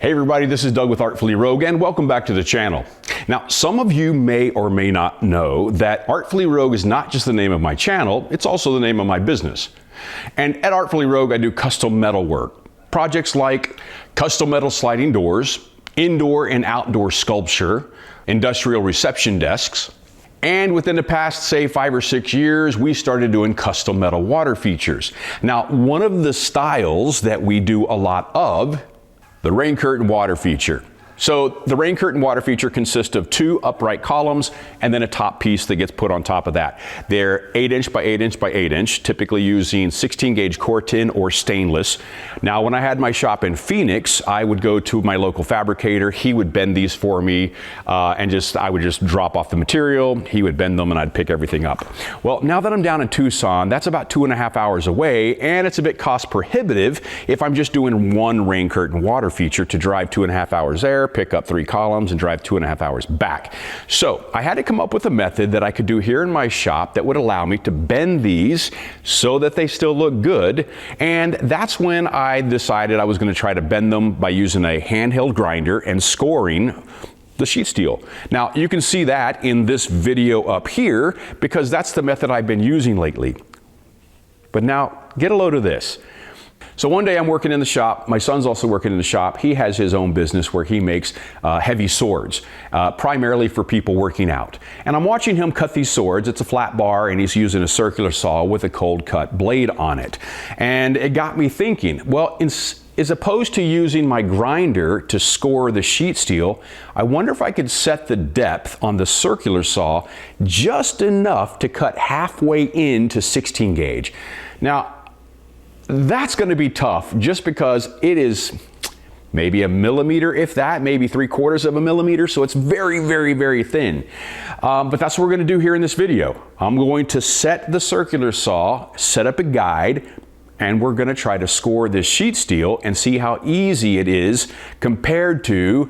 Hey everybody, this is Doug with Artfully Rogue and welcome back to the channel. Now, some of you may or may not know that Artfully Rogue is not just the name of my channel, it's also the name of my business. And at Artfully Rogue, I do custom metal work. Projects like custom metal sliding doors, indoor and outdoor sculpture, industrial reception desks, and within the past, say, 5 or 6 years, we started doing custom metal water features. Now, one of the styles that we do a lot of, the rain curtain water feature. So the rain curtain water feature consists of 2 upright columns and then a top piece that gets put on top of that. They're 8" by 8" by 8", typically using 16 gauge core tin or stainless. Now, when I had my shop in Phoenix, I would go to my local fabricator. He would bend these for me and I would just drop off the material. He would bend them and I'd pick everything up. Well, now that I'm down in Tucson, that's about 2.5 hours away, and it's a bit cost prohibitive if I'm just doing one rain curtain water feature to drive 2.5 hours there, pick up 3 columns and drive 2.5 hours back. So I had to come up with a method that I could do here in my shop that would allow me to bend these so that they still look good. And that's when I decided I was going to try to bend them by using a handheld grinder and scoring the sheet steel. Now you can see that in this video up here because that's the method I've been using lately. But now get a load of this. So one day I'm working in the shop. My son's also working in the shop. He has his own business where he makes heavy swords, primarily for people working out. And I'm watching him cut these swords. It's a flat bar and he's using a circular saw with a cold cut blade on it. And it got me thinking, well, as opposed to using my grinder to score the sheet steel, I wonder if I could set the depth on the circular saw just enough to cut halfway into 16 gauge. Now, that's going to be tough just because it is maybe 1 millimeter, if that, maybe 3/4 of a millimeter. So it's very, very, very thin. But that's what we're going to do here in this video. I'm going to set the circular saw, set up a guide, and we're going to try to score this sheet steel and see how easy it is compared to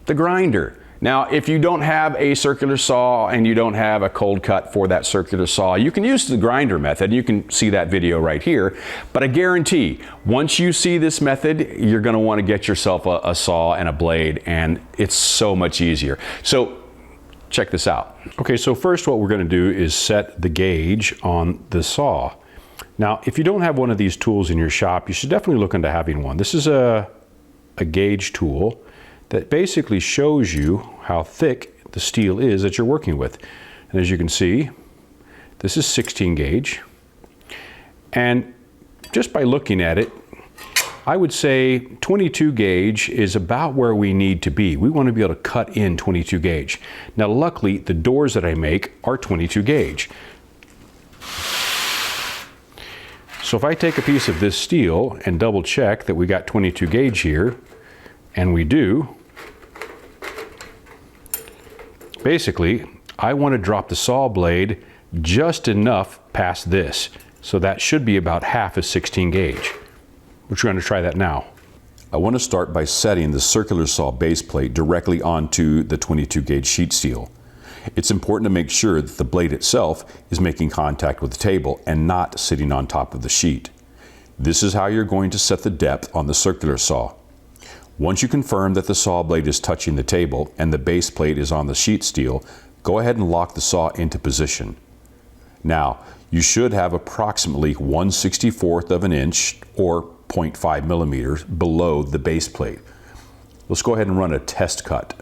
the grinder. Now, if you don't have a circular saw and you don't have a cold cut for that circular saw, you can use the grinder method. You can see that video right here. But I guarantee, once you see this method, you're going to want to get yourself a saw and a blade, and it's so much easier. So check this out. Okay, so first what we're going to do is set the gauge on the saw. Now, if you don't have one of these tools in your shop, you should definitely look into having one. This is a gauge tool that basically shows you how thick the steel is that you're working with. And as you can see, this is 16 gauge. And just by looking at it, I would say 22 gauge is about where we need to be. We want to be able to cut in 22 gauge. Now, luckily, the doors that I make are 22 gauge. So if I take a piece of this steel and double check that we got 22 gauge here, and we do, basically, I want to drop the saw blade just enough past this. So that should be about half a 16 gauge. We're going to try that now. I want to start by setting the circular saw base plate directly onto the 22 gauge sheet steel. It's important to make sure that the blade itself is making contact with the table and not sitting on top of the sheet. This is how you're going to set the depth on the circular saw. Once you confirm that the saw blade is touching the table and the base plate is on the sheet steel, go ahead and lock the saw into position. Now, you should have approximately 1/64 of an inch or 0.5 millimeters below the base plate. Let's go ahead and run a test cut.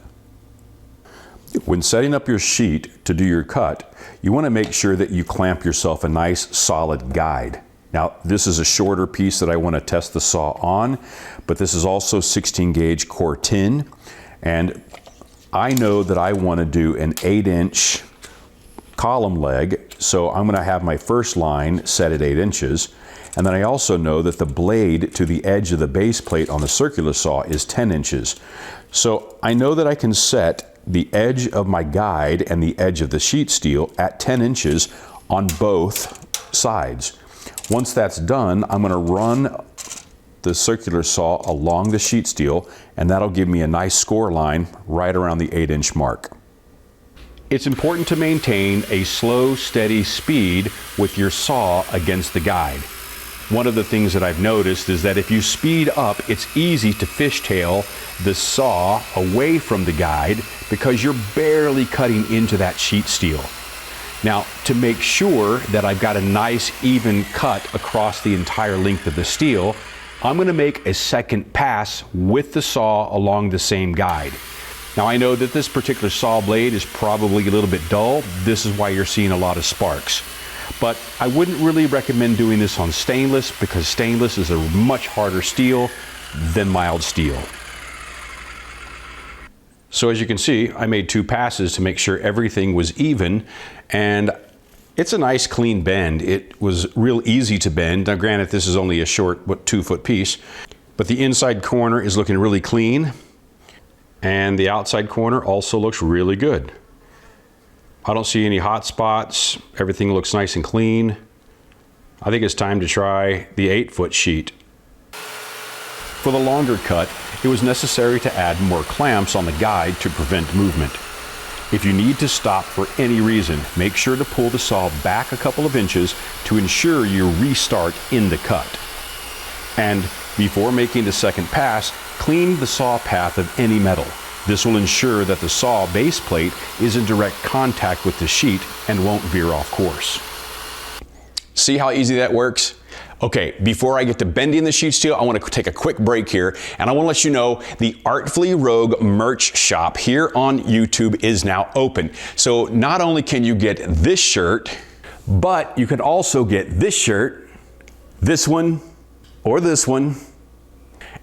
When setting up your sheet to do your cut, you want to make sure that you clamp yourself a nice solid guide. Now, this is a shorter piece that I want to test the saw on, but this is also 16 gauge core tin, and I know that I want to do an 8" column leg, so I'm going to have my first line set at 8 inches, and then I also know that the blade to the edge of the base plate on the circular saw is 10 inches. So I know that I can set the edge of my guide and the edge of the sheet steel at 10 inches on both sides. Once that's done, I'm going to run the circular saw along the sheet steel, and that'll give me a nice score line right around the 8" mark. It's important to maintain a slow, steady speed with your saw against the guide. One of the things that I've noticed is that if you speed up, it's easy to fishtail the saw away from the guide because you're barely cutting into that sheet steel. Now, to make sure that I've got a nice even cut across the entire length of the steel, I'm going to make a second pass with the saw along the same guide. Now, I know that this particular saw blade is probably a little bit dull. This is why you're seeing a lot of sparks. But I wouldn't really recommend doing this on stainless because stainless is a much harder steel than mild steel. So as you can see, I made 2 passes to make sure everything was even, and it's a nice clean bend. It was real easy to bend. Now granted, this is only a short 2-foot piece, but the inside corner is looking really clean, and the outside corner also looks really good. I don't see any hot spots. Everything looks nice and clean. I think it's time to try the 8-foot sheet. For the longer cut, it was necessary to add more clamps on the guide to prevent movement. If you need to stop for any reason, make sure to pull the saw back a couple of inches to ensure you restart in the cut. And before making the second pass, clean the saw path of any metal. This will ensure that the saw base plate is in direct contact with the sheet and won't veer off course. See how easy that works? Okay, before I get to bending the sheet steel, I want to take a quick break here, and I want to let you know the Artfully Rogue merch shop here on YouTube is now open. So not only can you get this shirt, but you can also get this shirt, this one, or this one,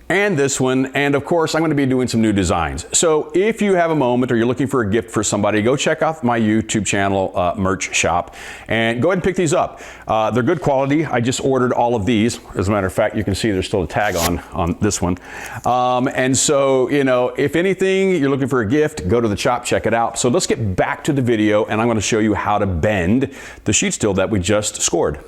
and this one, and of course I'm going to be doing some new designs. So if you have a moment or you're looking for a gift for somebody, go check out my YouTube channel merch shop and go ahead and pick these up. They're good quality. I just ordered all of these. As a matter of fact, you can see there's still a tag on this one. And so, you know, if anything, you're looking for a gift, go to the shop, check it out. So let's get back to the video, and I'm going to show you how to bend the sheet steel that we just scored.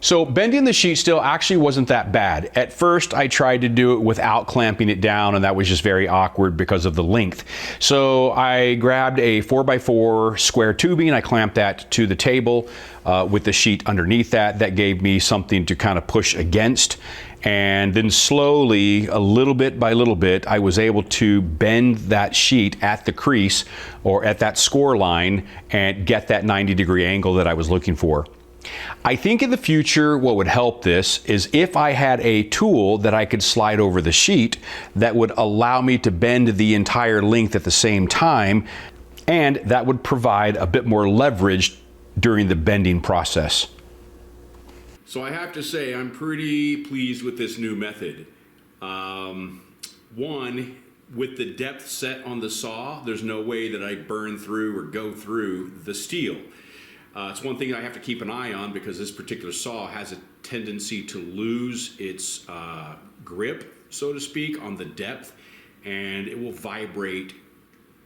So bending the sheet steel actually wasn't that bad. At first I tried to do it without clamping it down, and that was just very awkward because of the length. So I grabbed a 4x4 square tubing, I clamped that to the table with the sheet underneath that. That gave me something to kind of push against. And then slowly, a little bit by little bit, I was able to bend that sheet at the crease or at that score line and get that 90-degree angle that I was looking for. I think in the future what would help this is if I had a tool that I could slide over the sheet that would allow me to bend the entire length at the same time, and that would provide a bit more leverage during the bending process. So I have to say I'm pretty pleased with this new method. One, with the depth set on the saw, there's no way that I burn through or go through the steel. It's one thing I have to keep an eye on because this particular saw has a tendency to lose its grip, so to speak, on the depth, and it will vibrate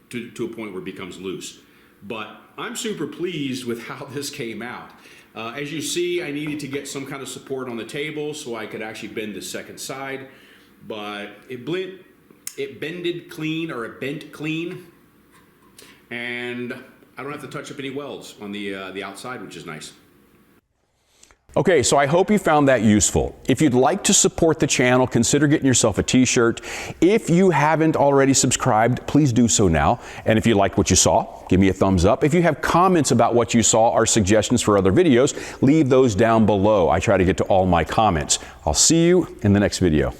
to a point where it becomes loose. But I'm super pleased with how this came out. As you see, I needed to get some kind of support on the table so I could actually bend the second side, but it bended clean, or it bent clean, and I don't have to touch up any welds on the outside, which is nice. Okay, so I hope you found that useful. If you'd like to support the channel, consider getting yourself a t-shirt. If you haven't already subscribed, please do so now. And if you liked what you saw, give me a thumbs up. If you have comments about what you saw or suggestions for other videos, leave those down below. I try to get to all my comments. I'll see you in the next video.